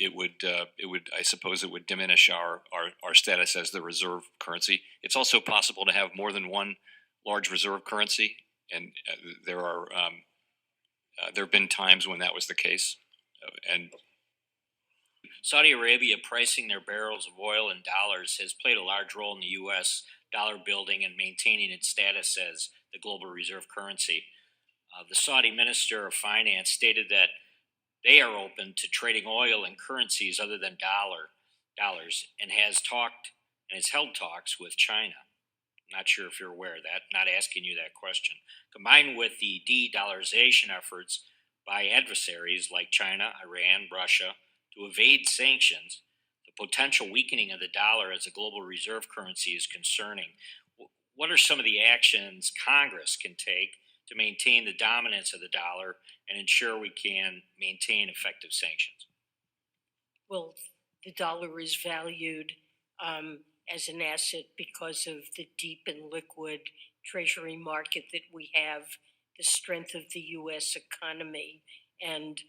I suppose it would diminish our status as the reserve currency. It's also possible to have more than one large reserve currency, and there have been times when that was the case. And Saudi Arabia pricing their barrels of oil in dollars has played a large role in the U.S. dollar building and maintaining its status as the global reserve currency. The Saudi Minister of Finance stated that they are open to trading oil in currencies other than dollars, and has held talks with China. I'm not sure if you're aware of that. Not asking you that question. Combined with the de-dollarization efforts by adversaries like China, Iran, Russia to evade sanctions, the potential weakening of the dollar as a global reserve currency is concerning. What are some of the actions Congress can take to maintain the dominance of the dollar and ensure we can maintain effective sanctions? Well, the dollar is valued as an asset because of the deep and liquid treasury market that we have, the strength of the U.S. economy, and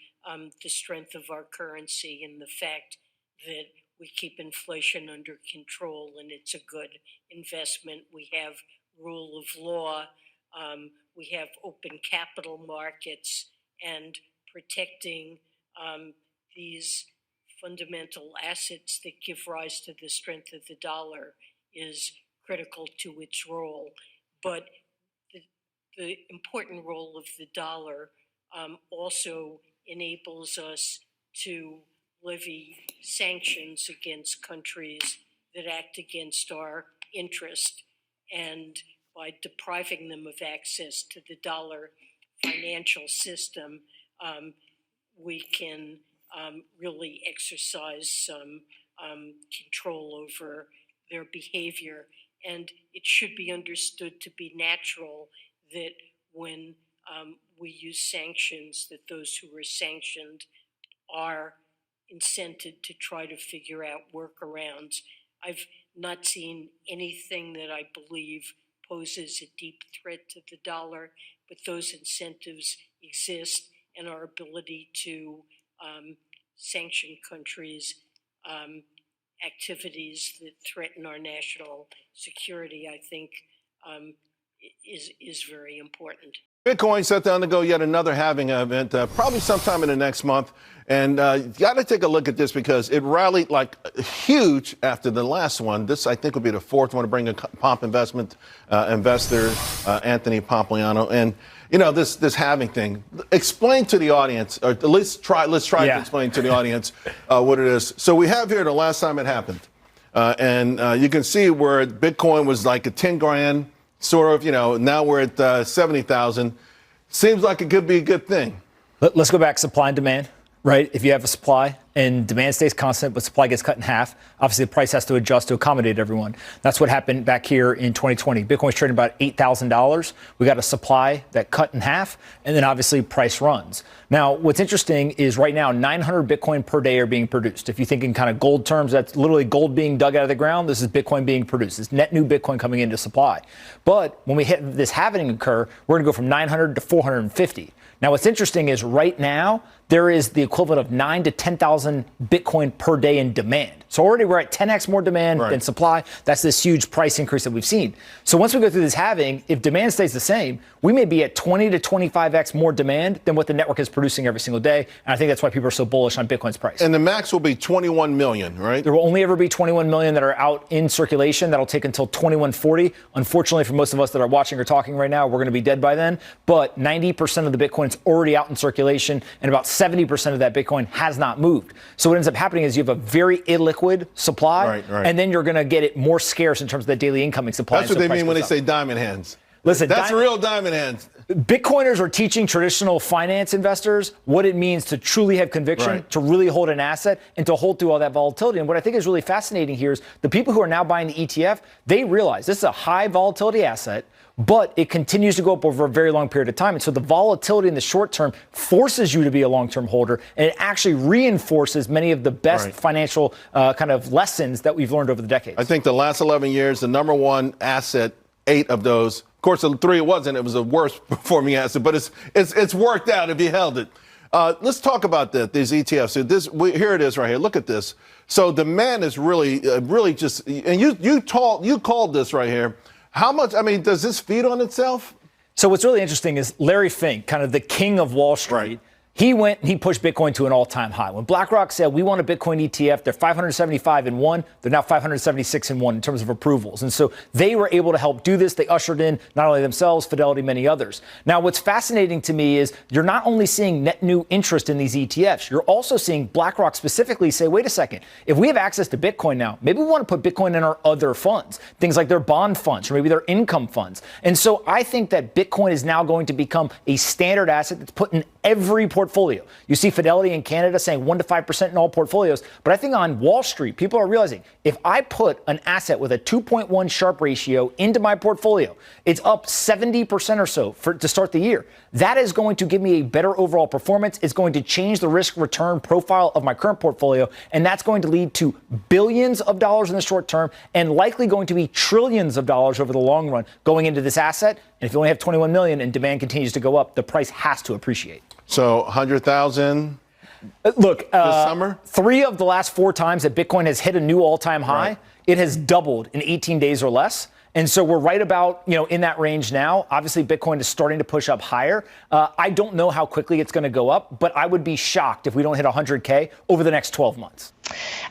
the strength of our currency, and the fact that we keep inflation under control and it's a good investment. We have rule of law. We have open capital markets, and protecting these fundamental assets that give rise to the strength of the dollar is critical to its role. But the important role of the dollar also enables us to levy sanctions against countries that act against our interest, and by depriving them of access to the dollar financial system, we can really exercise some control over their behavior. And it should be understood to be natural that when we use sanctions, that those who are sanctioned are incented to try to figure out workarounds. I've not seen anything that I believe poses a deep threat to the dollar, but those incentives exist, and our ability to sanction countries' activities that threaten our national security, I think, is very important. Bitcoin set to undergo yet another halving event, probably sometime in the next month. And you got to take a look at this because it rallied like huge after the last one. This, I think, would be the fourth one to bring a Pomp investment investor, Anthony Pompliano. And, you know, this halving thing. Explain to the audience, or let's try to explain to the audience what it is. So we have here the last time it happened. And you can see where Bitcoin was like a 10 grand. Sort of, you know, now we're at 70,000. Seems like it could be a good thing. Let's go back, supply and demand, right? If you have a supply and demand stays constant, but supply gets cut in half, obviously the price has to adjust to accommodate everyone. That's what happened back here in 2020. Bitcoin's trading about $8,000. We got a supply that cut in half, and then obviously price runs. Now, what's interesting is right now, 900 Bitcoin per day are being produced. If you think in kind of gold terms, that's literally gold being dug out of the ground. This is Bitcoin being produced. It's net new Bitcoin coming into supply. But when we hit this halving occur, we're going to go from 900 to 450. Now, what's interesting is right now, there is the equivalent of 9,000 to 10,000 Bitcoin per day in demand. So already we're at 10x more demand than supply. That's this huge price increase that we've seen. So once we go through this halving, if demand stays the same, we may be at 20 to 25x more demand than what the network is producing every single day. And I think that's why people are so bullish on Bitcoin's price. And the max will be 21 million, right? There will only ever be 21 million that are out in circulation. That'll take until 2140. Unfortunately, for most of us that are watching or talking right now, we're going to be dead by then. But 90% of the Bitcoin's already out in circulation, and about 70% of that Bitcoin has not moved. So what ends up happening is you have a very illiquid supply, and then you're going to get it more scarce in terms of the daily incoming supply. That's what they mean when they say diamond hands. Listen, that's real diamond hands. Bitcoiners are teaching traditional finance investors what it means to truly have conviction, to really hold an asset, and to hold through all that volatility. And what I think is really fascinating here is the people who are now buying the ETF, they realize this is a high volatility asset, but it continues to go up over a very long period of time. And so the volatility in the short term forces you to be a long-term holder, and it actually reinforces many of the best financial kind of lessons that we've learned over the decades. I think the last 11 years, the number one asset, 8 of those. Of course, the 3 it wasn't. It was the worst performing asset, but it's worked out if you held it. Let's talk about these ETFs. So here it is right here. Look at this. So demand is really just, and you called this right here. How much? I mean, does this feed on itself? So what's really interesting is Larry Fink, kind of the king of Wall Street. Right. He went and he pushed Bitcoin to an all-time high. When BlackRock said, we want a Bitcoin ETF, they're 575 in one. They're now 576 in one in terms of approvals. And so they were able to help do this. They ushered in not only themselves, Fidelity, many others. Now, what's fascinating to me is you're not only seeing net new interest in these ETFs, you're also seeing BlackRock specifically say, wait a second, if we have access to Bitcoin now, maybe we want to put Bitcoin in our other funds, things like their bond funds or maybe their income funds. And so I think that Bitcoin is now going to become a standard asset that's put in every portfolio. You see Fidelity in Canada saying 1 to 5% in all portfolios. But I think on Wall Street, people are realizing if I put an asset with a 2.1 Sharpe ratio into my portfolio, it's up 70% or so to start the year. That is going to give me a better overall performance. It's going to change the risk return profile of my current portfolio. And that's going to lead to billions of dollars in the short term and likely going to be trillions of dollars over the long run going into this asset. And if you only have 21 million and demand continues to go up, the price has to appreciate. So 100,000. Look, this summer? 3 of the last 4 times that Bitcoin has hit a new all-time high, right. It has doubled in 18 days or less. And so we're right about, in that range now. Obviously, Bitcoin is starting to push up higher. I don't know how quickly it's going to go up, but I would be shocked if we don't hit 100K over the next 12 months.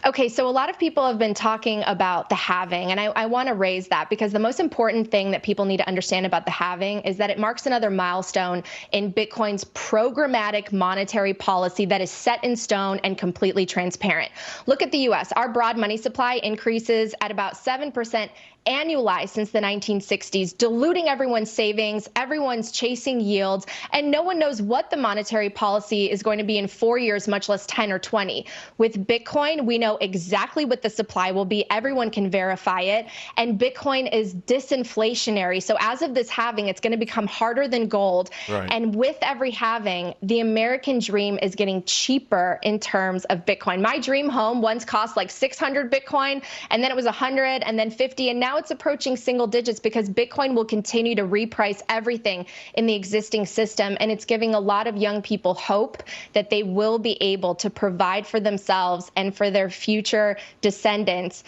Okay, so a lot of people have been talking about the halving, and I want to raise that because the most important thing that people need to understand about the halving is that it marks another milestone in Bitcoin's programmatic monetary policy that is set in stone and completely transparent. Look at the U.S. Our broad money supply increases at about 7% annualized since the 1960s, diluting everyone's savings, everyone's chasing yields, and no one knows what the monetary policy is going to be in 4 years, much less 10 or 20. With Bitcoin, we know exactly what the supply will be. Everyone can verify it, and Bitcoin is disinflationary. So as of this halving, it's going to become harder than gold. Right. And with every halving, the American dream is getting cheaper in terms of Bitcoin. My dream home once cost like 600 Bitcoin, and then it was 100, and then 50, and now it's approaching single digits because Bitcoin will continue to reprice everything in the existing system. And it's giving a lot of young people hope that they will be able to provide for themselves and for their future descendants.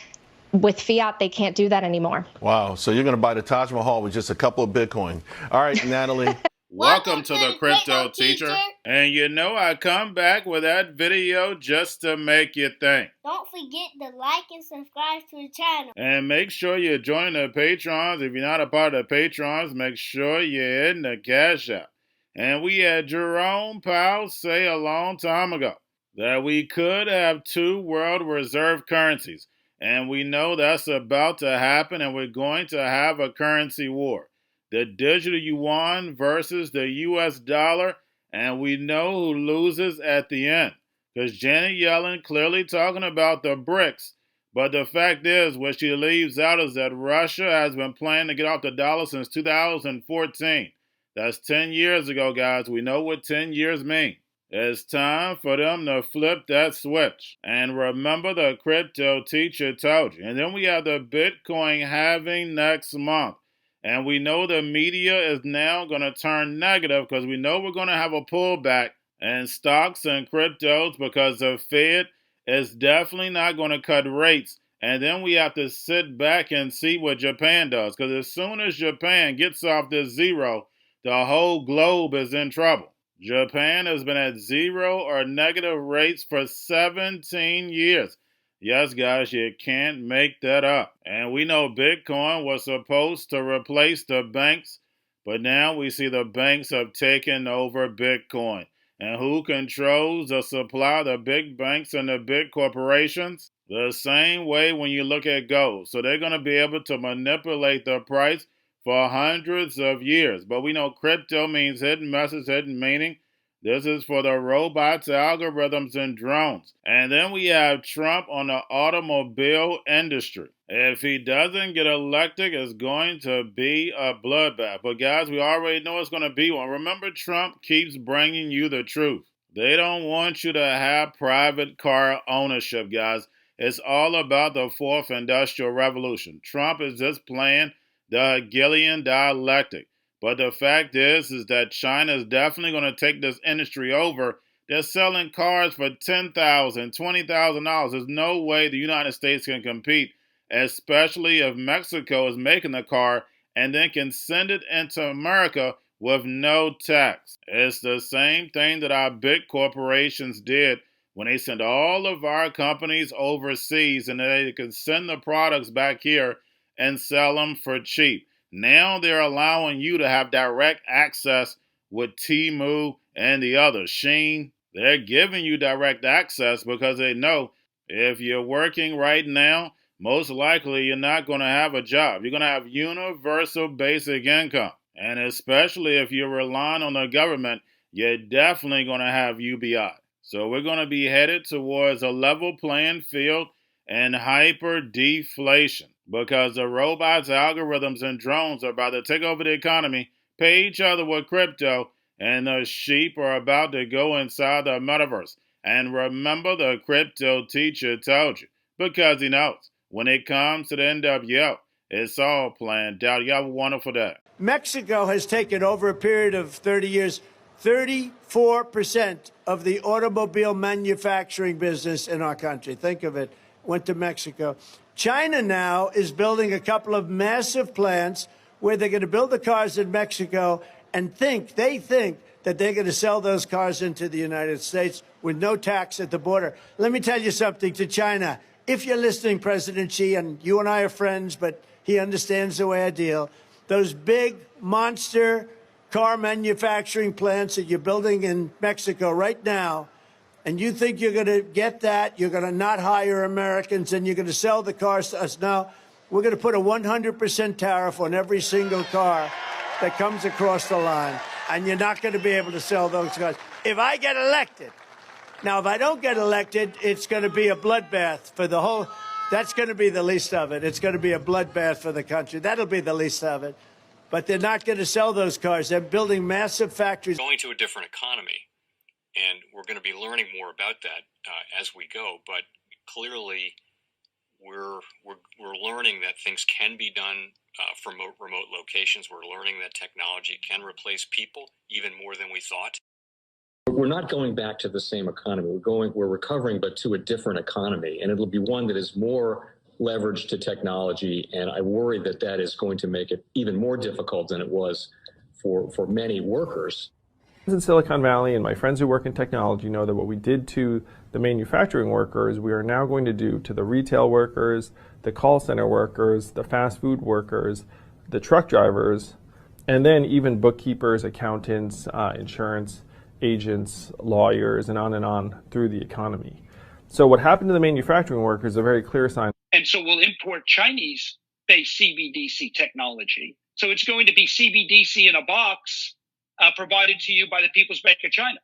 With fiat, they can't do that anymore. Wow. So you're going to buy the Taj Mahal with just a couple of Bitcoin. All right, Natalie. Welcome to the Crypto Teacher. And I come back with that video just to make you think. Don't forget to like and subscribe to the channel. And make sure you join the Patrons. If you're not a part of the Patrons, make sure you're in the Cash App. And we had Jerome Powell say a long time ago that we could have 2 world reserve currencies. And we know that's about to happen, and we're going to have a currency war. The digital yuan versus the U.S. dollar, and we know who loses at the end. Because Janet Yellen clearly talking about the BRICS, but the fact is, what she leaves out is that Russia has been planning to get off the dollar since 2014. That's 10 years ago, guys. We know what 10 years mean. It's time for them to flip that switch. And remember, the Crypto Teacher told you. And then we have the Bitcoin halving next month. And we know the media is now going to turn negative because we know we're going to have a pullback in stocks and cryptos because the Fed is definitely not going to cut rates. And then we have to sit back and see what Japan does. Because as soon as Japan gets off this zero, the whole globe is in trouble. Japan has been at 0 or negative rates for 17 years. Yes, guys, you can't make that up. And we know Bitcoin was supposed to replace the banks, but now we see the banks have taken over Bitcoin. And who controls the supply? The big banks and the big corporations? The same way when you look at gold. So they're going to be able to manipulate the price for hundreds of years. But we know crypto means hidden message, hidden meaning. This is for the robots, algorithms, and drones. And then we have Trump on the automobile industry. If he doesn't get elected, it's going to be a bloodbath. But guys, we already know it's going to be one. Remember, Trump keeps bringing you the truth. They don't want you to have private car ownership, guys. It's all about the 4th Industrial Revolution. Trump is just playing the Hegelian dialectic. But the fact is that China is definitely going to take this industry over They're selling cars for $10,000, $20,000. There's no way the United States can compete, especially if Mexico is making the car and then can send it into America with no tax. It's the same thing that our big corporations did when they sent all of our companies overseas and they could send the products back here and sell them for cheap. Now they're allowing you to have direct access with Temu and the others, Shein. They're giving you direct access because they know if you're working right now, most likely you're not going to have a job. You're going to have universal basic income. And especially if you're relying on the government, you're definitely going to have UBI. So we're going to be headed towards a level playing field and hyper deflation because the robots, algorithms, and drones are about to take over the economy, pay each other with crypto, and the sheep are about to go inside the metaverse. And remember, the crypto teacher told you, because he knows when it comes to the NWO, it's all planned out. You have a wonderful day. Mexico has taken over a period of 30 years, 34% of the automobile manufacturing business in our country. Think of it, went to Mexico. China now is building a couple of massive plants where they're going to build the cars in Mexico and they think that they're going to sell those cars into the United States with no tax at the border. Let me tell you something to China. If you're listening, President Xi, and you and I are friends, but he understands the way I deal, those big monster car manufacturing plants that you're building in Mexico right now, and you think you're going to get that, you're going to not hire Americans, and you're going to sell the cars to us. Now, we're going to put a 100% tariff on every single car that comes across the line, and you're not going to be able to sell those cars. If I get elected, now, if I don't get elected, it's going to be a bloodbath for the whole. That's going to be the least of it. It's going to be a bloodbath for the country. That'll be the least of it. But they're not going to sell those cars. They're building massive factories. Going to a different economy, and we're going to be learning more about that as we go. But clearly, we're learning that things can be done from remote locations. We're learning that technology can replace people even more than we thought. We're not going back to the same economy. We're recovering, but to a different economy, and it'll be one that is more leveraged to technology. And I worry that that is going to make it even more difficult than it was for many workers. In Silicon Valley, and my friends who work in technology know that what we did to the manufacturing workers, we are now going to do to the retail workers, the call center workers, the fast food workers, the truck drivers, and then even bookkeepers, accountants, insurance agents, lawyers, and on through the economy. So what happened to the manufacturing workers is a very clear sign. And so we'll import Chinese-based CBDC technology. So it's going to be CBDC in a box provided to you by the People's Bank of China.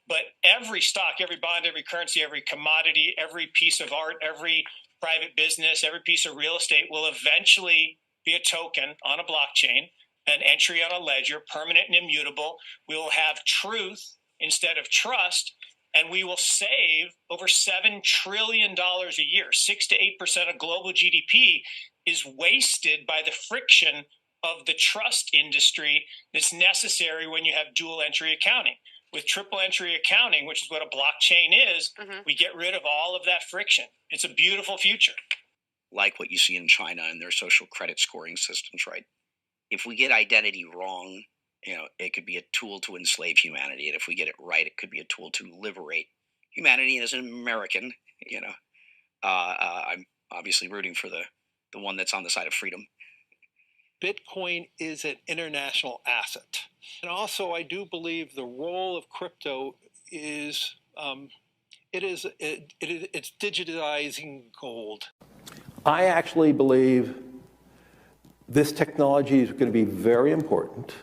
But every stock, every bond, every currency, every commodity, every piece of art, every private business, every piece of real estate will eventually be a token on a blockchain, an entry on a ledger, permanent and immutable. We will have truth instead of trust, and we will save over $7 trillion a year. 6 to 8% of global GDP is wasted by the friction of the trust industry that's necessary when you have dual entry accounting. With triple entry accounting, which is what a blockchain is, we get rid of all of that friction. It's a beautiful future. Like what you see in China and their social credit scoring systems, right? If we get identity wrong, it could be a tool to enslave humanity. And if we get it right, it could be a tool to liberate humanity. And as an American, I'm obviously rooting for the one that's on the side of freedom. Bitcoin is an international asset. And also, I do believe the role of crypto is, it's digitizing gold. I actually believe this technology is going to be very important.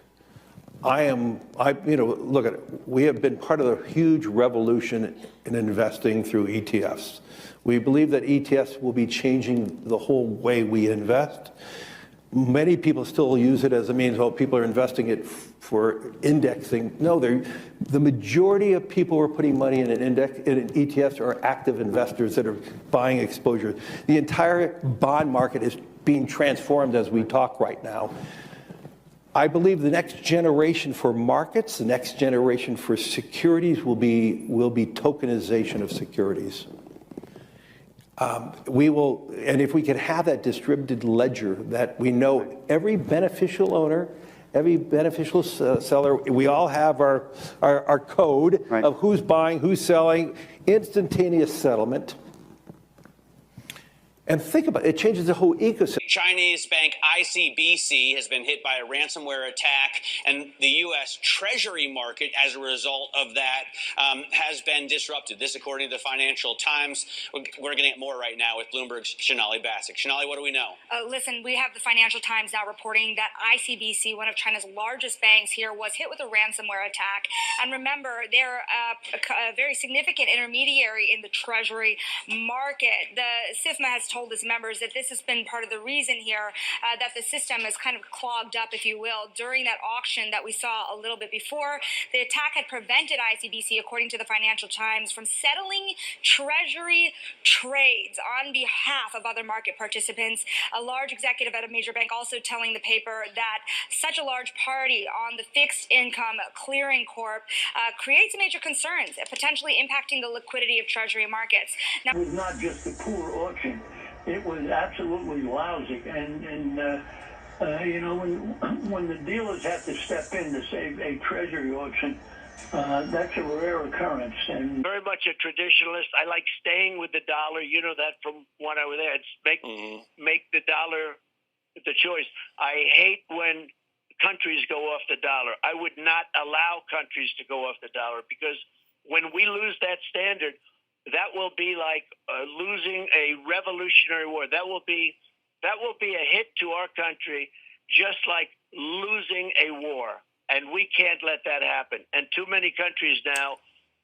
Look at it. We have been part of a huge revolution in investing through ETFs. We believe that ETFs will be changing the whole way we invest. Many people still use it as a means, people are investing it for indexing. No, the majority of people who are putting money in in ETFs are active investors that are buying exposure. The entire bond market is being transformed as we talk right now. I believe the next generation for markets, the next generation for securities will be tokenization of securities. We will, and if we can have that distributed ledger that we know every beneficial owner, every beneficial seller, we all have our code of who's buying, who's selling, instantaneous settlement. And think about it, it changes the whole ecosystem. Chinese bank ICBC has been hit by a ransomware attack, and the U.S. Treasury market, as a result of that, has been disrupted. This, according to the Financial Times. We're getting it more right now with Bloomberg's Shonali Bassick. Shonali, what do we know? Listen, we have the Financial Times now reporting that ICBC, one of China's largest banks here, was hit with a ransomware attack. And remember, they're a very significant intermediary in the Treasury market. The SIFMA has told its members that this has been part of the reason here that the system is kind of clogged up, if you will, during that auction that we saw a little bit before. The attack had prevented ICBC, according to the Financial Times, from settling Treasury trades on behalf of other market participants. A large executive at a major bank also telling the paper that such a large party on the fixed income clearing corp creates major concerns, potentially impacting the liquidity of Treasury markets. Now, it was not just a poor auction. It was absolutely lousy, and you know, when the dealers have to step in to save a treasury auction, that's a rare occurrence. And very much a traditionalist. I like staying with the dollar. You know that from when I was there. It's make the dollar the choice. I hate when countries go off the dollar. I would not allow countries to go off the dollar, because when we lose that standard, that will be like losing a revolutionary war. That will be a hit to our country, just like losing a war. And we can't let that happen. And too many countries now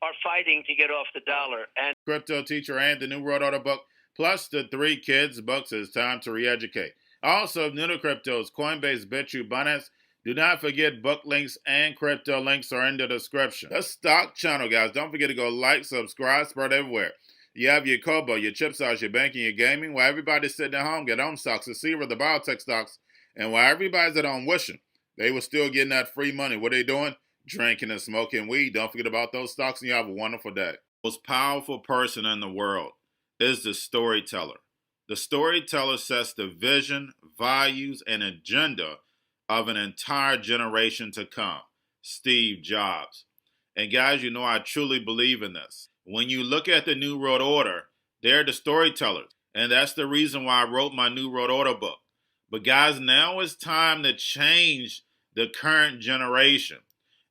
are fighting to get off the dollar. And Cryptoteacher and the New World Order book, plus the 3 kids books. It's time to re-educate. Also, new to cryptos, Coinbase, Bitrue, Binance. Do not forget book links and crypto links are in the description. The stock channel, guys. Don't forget to go like, subscribe, spread everywhere. You have your Kobo, your chip stocks, your banking, your gaming. While everybody's sitting at home, get on stocks, the Seaver, the biotech stocks. And while everybody's at home wishing they were still getting that free money, what they doing? Drinking and smoking weed. Don't forget about those stocks, and you have a wonderful day. The most powerful person in the world is the storyteller. The storyteller sets the vision, values, and agenda of an entire generation to come. Steve Jobs. And guys, you know I truly believe in this. When you look at the New World Order, they're the storytellers. And that's the reason why I wrote my New World Order book. But guys, now it's time to change the current generation.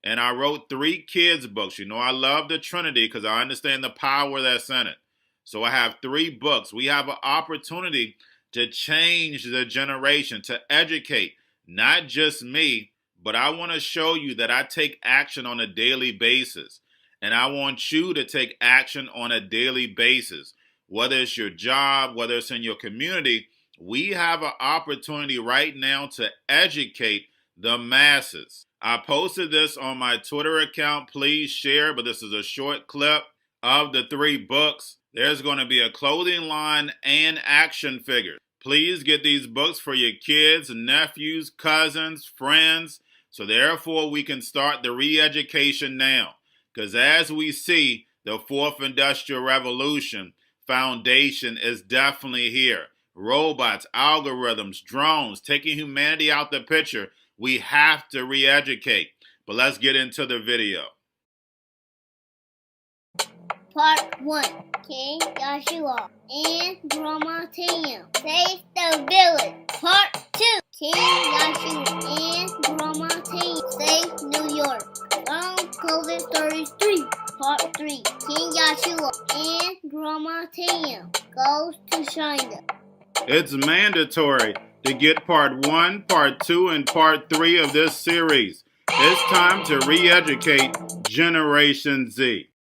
And I wrote 3 kids books. You know I love the Trinity because I understand the power that's in it. So I have 3 books. We have an opportunity to change the generation, to educate. Not just me, but I want to show you that I take action on a daily basis. And I want you to take action on a daily basis. Whether it's your job, whether it's in your community, we have an opportunity right now to educate the masses. I posted this on my Twitter account. Please share, but this is a short clip of the 3 books. There's going to be a clothing line and action figures. Please get these books for your kids, nephews, cousins, friends, so therefore we can start the re-education now. Because as we see, the 4th Industrial Revolution foundation is definitely here. Robots, algorithms, drones, taking humanity out the picture. We have to re-educate. But let's get into the video. Part 1. King Joshua and Grandma Tam save the village. Part 2. King Joshua and Grandma Tam save New York from COVID-33. Part 3. King Joshua and Grandma Tam goes to China. It's mandatory to get part 1, part 2, and part 3 of this series. It's time to re-educate Generation Z.